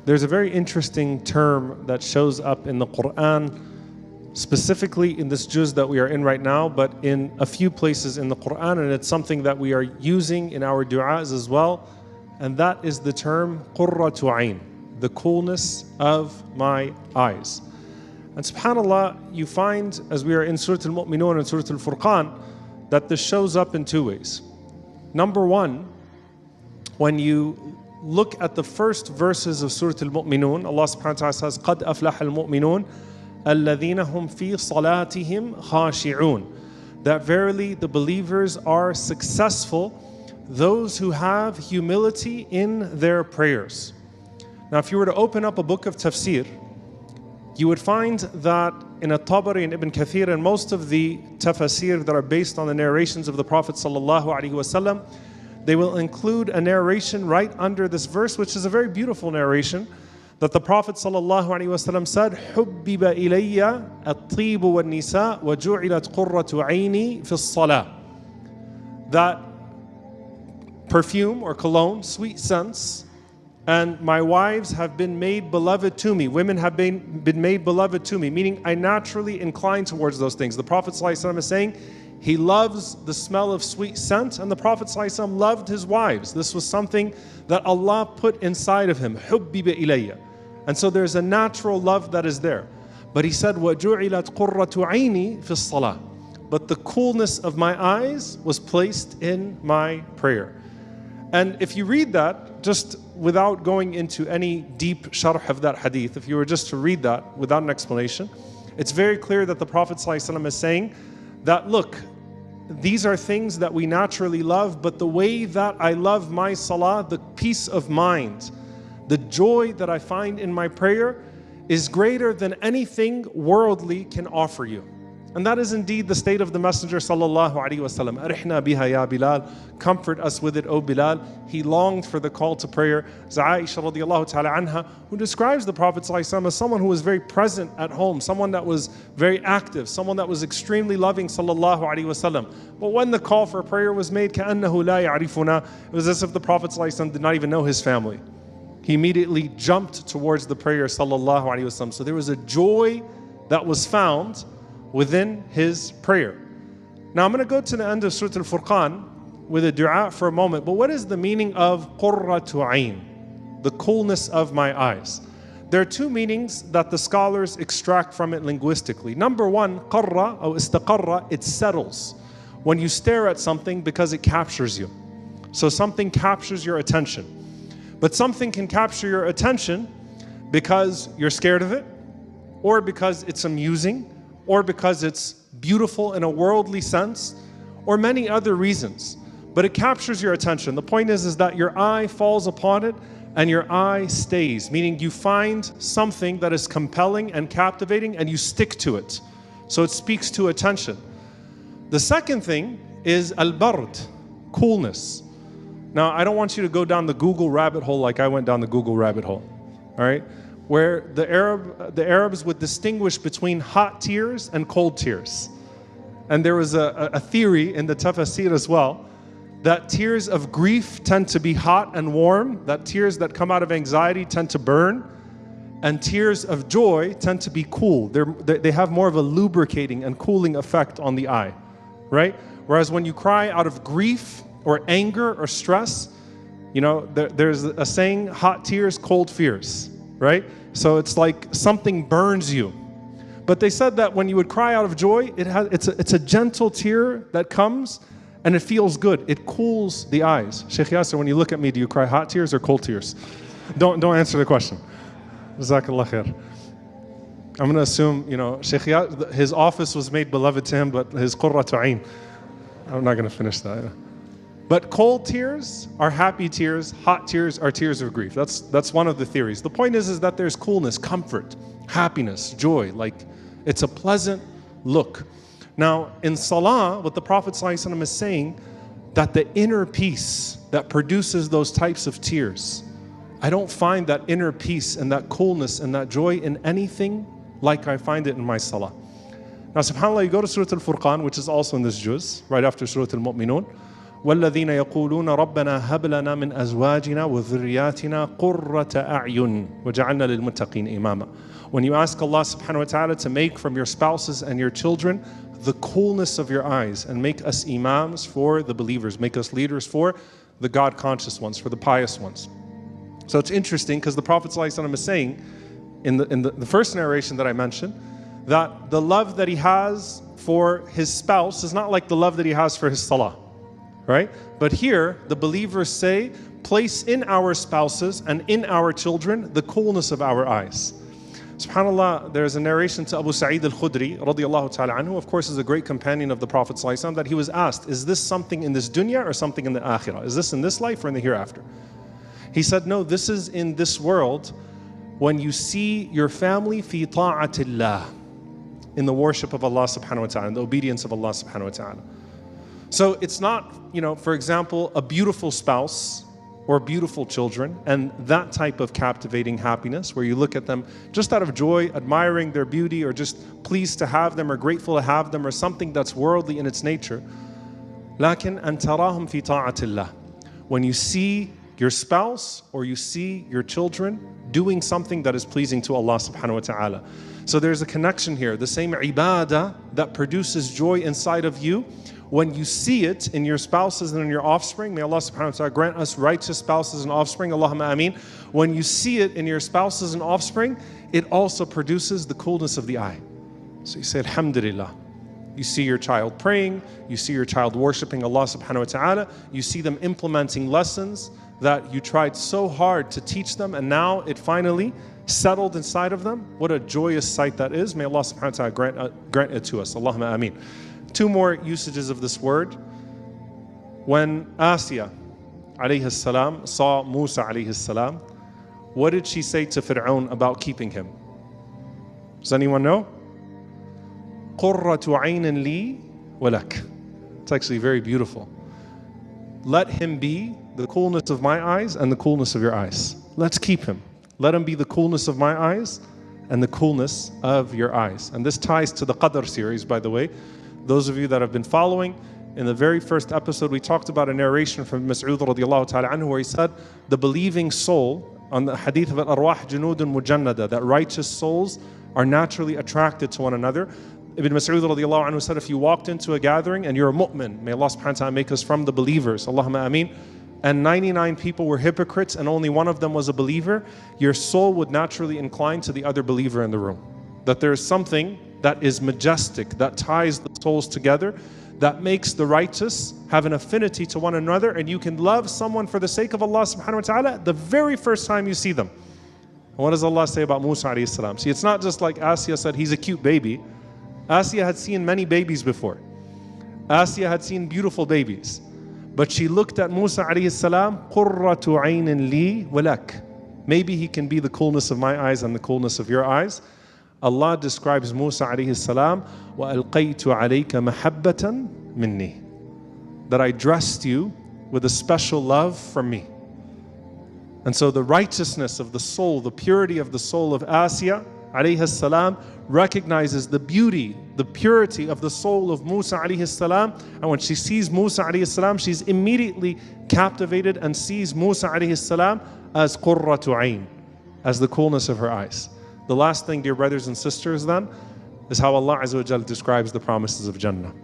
there's a very interesting term that shows up in the Quran, specifically in this juz that we are in right now, but in a few places in the Quran, and it's something that we are using in our du'as as well, and that is the term Qurratu A'yun, the coolness of my eyes. And subhanAllah, you find, as we are in Surah Al-Mu'minun and Surah Al-Furqan, that this shows up in two ways. Number one, when you look at the first verses of Surah Al-Mu'minun, Allah subhanahu wa ta'ala says, قَدْ أَفْلَحَ الْمُؤْمِنُونَ الَّذِينَ هُمْ فِي صَلَاتِهِمْ خَاشِعُونَ. That verily the believers are successful, those who have humility in their prayers. Now, if you were to open up a book of tafsir, you would find that in At-Tabari and Ibn Kathir and most of the tafsir that are based on the narrations of the Prophet sallallahu alaihi wasallam, they will include a narration right under this verse, which is a very beautiful narration, that the Prophet sallallahu alaihi wasallam said, حُبِّبَ إِلَيَّ الطِّيبُ وَالنِّسَاءُ وَجُعِلَتْ قُرَّةُ عَيْنِي فِي الصَّلَاةِ. That perfume or cologne, sweet scents, and my wives have been made beloved to me. Women have been made beloved to me, meaning I naturally incline towards those things. The Prophet ﷺ is saying he loves the smell of sweet scent, and the Prophet ﷺ loved his wives. This was something that Allah put inside of him. حُبِّبَ إِلَيَّ. And so there's a natural love that is there. But he said, وَجُعِلَتْ قُرَّةُ عَيْنِي فِي الصَّلَاةِ. But the coolness of my eyes was placed in my prayer. And if you read that, just without going into any deep sharh of that hadith, if you were just to read that without an explanation, it's very clear that the Prophet ﷺ is saying that, look, these are things that we naturally love, but the way that I love my salah, the peace of mind, the joy that I find in my prayer is greater than anything worldly can offer you. And that is indeed the state of the Messenger sallallahu alaihi wasallam. Arihna biha ya Bilal, comfort us with it, O Bilal. He longed for the call to prayer. Aisha radiallahu ta'ala anha, who describes the Prophet sallallahu alaihi wasallam as someone who was very present at home, someone that was very active, someone that was extremely loving sallallahu alaihi wasallam. But when the call for prayer was made, كأنه لا يعرفنا, it was as if the Prophet sallallahu alaihi wasallam did not even know his family. He immediately jumped towards the prayer sallallahu alaihi wasallam. So there was a joy that was found within his prayer. Now I'm going to go to the end of Surah Al-Furqan with a dua for a moment. But what is the meaning of Qurratu A'yun, the coolness of my eyes? There are two meanings that the scholars extract from it linguistically. Number one, qarra or istaqarra, it settles. When you stare at something because it captures you. So something captures your attention. But something can capture your attention because you're scared of it, or because it's amusing, or because it's beautiful in a worldly sense, or many other reasons. But it captures your attention. The point is that your eye falls upon it and your eye stays, meaning you find something that is compelling and captivating and you stick to it. So it speaks to attention. The second thing is al-bard, coolness. Now, I don't want you to go down the Google rabbit hole like I went down the Google rabbit hole, all right? Where the Arabs would distinguish between hot tears and cold tears. And there was a theory in the tafsir as well, that tears of grief tend to be hot and warm, that tears that come out of anxiety tend to burn, and tears of joy tend to be cool. They have more of a lubricating and cooling effect on the eye, right? Whereas when you cry out of grief or anger or stress, you know, there's a saying, hot tears, cold fears. Right? So it's like something burns you. But they said that when you would cry out of joy, it's a gentle tear that comes and it feels good. It cools the eyes. Sheikh Yasser, when you look at me, do you cry hot tears or cold tears? Don't answer the question. Jazakallah khair. I'm going to assume, you know, Sheikh Yasser, his office was made beloved to him, but his Qurratu A'yun. I'm not going to finish that. But cold tears are happy tears, hot tears are tears of grief. That's one of the theories. The point is that there's coolness, comfort, happiness, joy. Like, it's a pleasant look. Now, in Salah, what the Prophet ﷺ is saying, that the inner peace that produces those types of tears, I don't find that inner peace and that coolness and that joy in anything like I find it in my Salah. Now, subhanAllah, you go to Surah Al-Furqan, which is also in this juz, right after Surah Al-Mu'minun. وَالَّذِينَ يَقُولُونَ رَبَّنَا هَبْ لَنَا مِنْ أَزْوَاجِنَا وَذُرِّيَّاتِنَا قُرَّةَ أَعْيُنٍ وَجَعَلْنَا لِلْمُتَّقِينَ إِمَامًا. When you ask Allah subhanahu wa ta'ala to make from your spouses and your children the coolness of your eyes, and make us imams for the believers, make us leaders for the God-conscious ones, for the pious ones. So it's interesting because the Prophet ﷺ is saying in the first narration that I mentioned that the love that he has for his spouse is not like the love that he has for his salah. Right? But here, the believers say, place in our spouses and in our children the coolness of our eyes. SubhanAllah, there's a narration to Abu Sa'id al-Khudri, radiyallahu ta'ala anhu, of course is a great companion of the Prophet ﷺ, that he was asked, is this something in this dunya or something in the akhirah? Is this in this life or in the hereafter? He said, no, this is in this world when you see your family fi ta'atillah, in the worship of Allah subhanahu wa ta'ala, in the obedience of Allah subhanahu wa ta'ala. So it's not, for example, a beautiful spouse or beautiful children and that type of captivating happiness where you look at them just out of joy, admiring their beauty, or just pleased to have them or grateful to have them, or something that's worldly in its nature. لكن أن تراهم في طاعة الله. When you see your spouse or you see your children doing something that is pleasing to Allah subhanahu wa ta'ala. So there's a connection here. The same ibadah that produces joy inside of you, when you see it in your spouses and in your offspring, may Allah subhanahu wa ta'ala grant us righteous spouses and offspring, Allahumma ameen. When you see it in your spouses and offspring, it also produces the coolness of the eye. So you say, Alhamdulillah. You see your child praying, you see your child worshiping Allah subhanahu wa ta'ala, you see them implementing lessons that you tried so hard to teach them, and now it finally settled inside of them. What a joyous sight that is. May Allah subhanahu wa ta'ala grant it to us. Allahumma ameen. Two more usages of this word. When Asya alayhi salam saw Musa alayhi salam, what did she say to Fir'aun about keeping him? Does anyone know? Qurratu A'yun li walak. It's actually very beautiful. Let him be the coolness of my eyes and the coolness of your eyes. Let's keep him. Let him be the coolness of my eyes and the coolness of your eyes. And this ties to the Qadr series, by the way. Those of you that have been following, in the very first episode, we talked about a narration from Mas'ud radiallahu ta'ala anhu, where he said, the believing soul, on the hadith of al-arwah junudun mujannada, that righteous souls are naturally attracted to one another. Ibn Mas'ud radiallahu anhu said, if you walked into a gathering and you're a mu'min, may Allah subhanahu wa ta'ala make us from the believers, Allahumma ameen, and 99 people were hypocrites and only one of them was a believer, your soul would naturally incline to the other believer in the room. That there is something that is majestic, that ties the souls together, that makes the righteous have an affinity to one another, and you can love someone for the sake of Allah subhanahu wa ta'ala the very first time you see them. And what does Allah say about Musa alayhi salam? See, it's not just like Asya said, he's a cute baby. Asya had seen many babies before. Asya had seen beautiful babies. But she looked at Musa alayhi salam, Qurratu A'yun li walak. Maybe he can be the coolness of my eyes and the coolness of your eyes. Allah describes Musa alayhi salam, وَأَلْقَيْتُ عَلَيْكَ مَحَبَّةً مِنِّي. That I dressed you with a special love from me. And so the righteousness of the soul, the purity of the soul of Asya alayhi salam recognizes the beauty, the purity of the soul of Musa alayhi salam. And when she sees Musa alayhi salam, she's immediately captivated and sees Musa alayhi salam as Qurratu A'yun, as the coolness of her eyes. The last thing, dear brothers and sisters, then, is how Allah Azza wa Jal describes the promises of Jannah.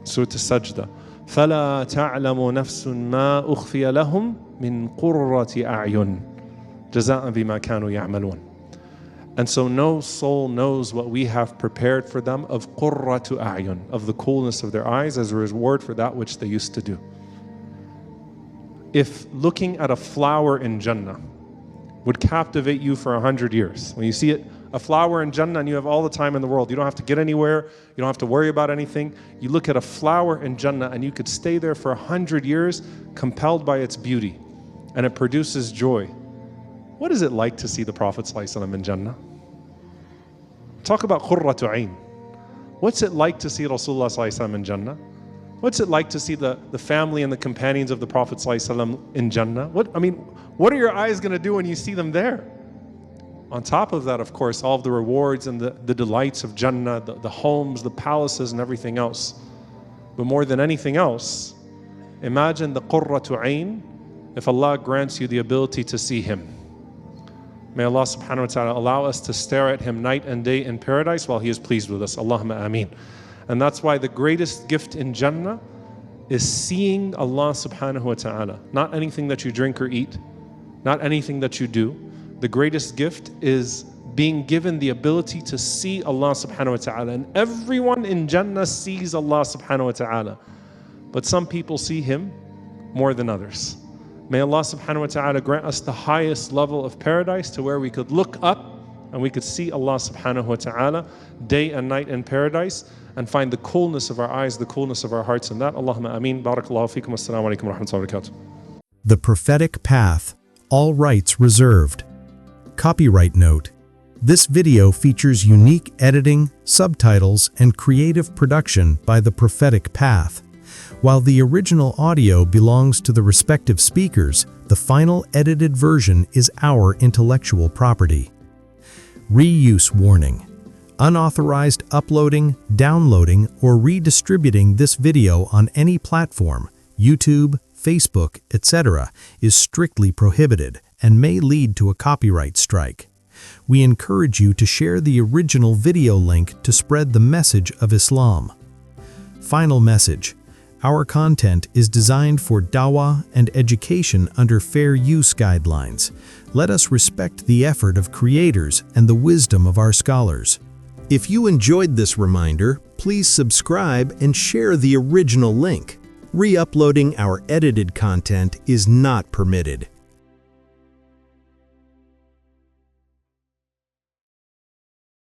Surah As-Sajdah. فَلَا تَعْلَمُ نَفْسٌ مَا أُخْفِيَ لَهُم مِّن قُرَّةِ أَعْيُنٍ جَزَاءً بِمَا كَانُوا يَعْمَلُونَ. And so no soul knows what we have prepared for them of Qurratu A'yun, of the coolness of their eyes as a reward for that which they used to do. If looking at a flower in Jannah would captivate you for 100 years, when you see it, a flower in Jannah, and you have all the time in the world, you don't have to get anywhere, you don't have to worry about anything. You look at a flower in Jannah and you could stay there for 100 years compelled by its beauty, and it produces joy. What is it like to see the Prophet ﷺ in Jannah? Talk about Qurratu A'yun. What's it like to see Rasulullah ﷺ in Jannah? What's it like to see the family and the companions of the Prophet ﷺ in Jannah? What are your eyes going to do when you see them there? On top of that, of course, all of the rewards and the delights of Jannah, the homes, the palaces, and everything else. But more than anything else, Imagine the Qurratu A'yun if Allah grants you the ability to see Him. May Allah subhanahu wa ta'ala allow us to stare at Him night and day in paradise while He is pleased with us. Allahumma ameen. And that's why the greatest gift in Jannah is seeing Allah subhanahu wa ta'ala. Not anything that you drink or eat, not anything that you do. The greatest gift is being given the ability to see Allah subhanahu wa ta'ala. And everyone in Jannah sees Allah subhanahu wa ta'ala. But some people see Him more than others. May Allah subhanahu wa ta'ala grant us the highest level of paradise to where we could look up and we could see Allah subhanahu wa ta'ala day and night in paradise and find the coolness of our eyes, the coolness of our hearts in that. Allahumma ameen. Barakallahu feekum. Assalamu alaikum wa rahmatullahi wa barakatuh. The Prophetic Path. All rights reserved. Copyright note. This video features unique editing, subtitles, and creative production by the Prophetic Path. While the original audio belongs to the respective speakers, the final edited version is our intellectual property. Reuse warning. Unauthorized uploading, downloading, or redistributing this video on any platform, YouTube, Facebook, etc., is strictly prohibited and may lead to a copyright strike. We encourage you to share the original video link to spread the message of Islam. Final message. Our content is designed for dawah and education under fair use guidelines. Let us respect the effort of creators and the wisdom of our scholars. If you enjoyed this reminder, please subscribe and share the original link. Re-uploading our edited content is not permitted.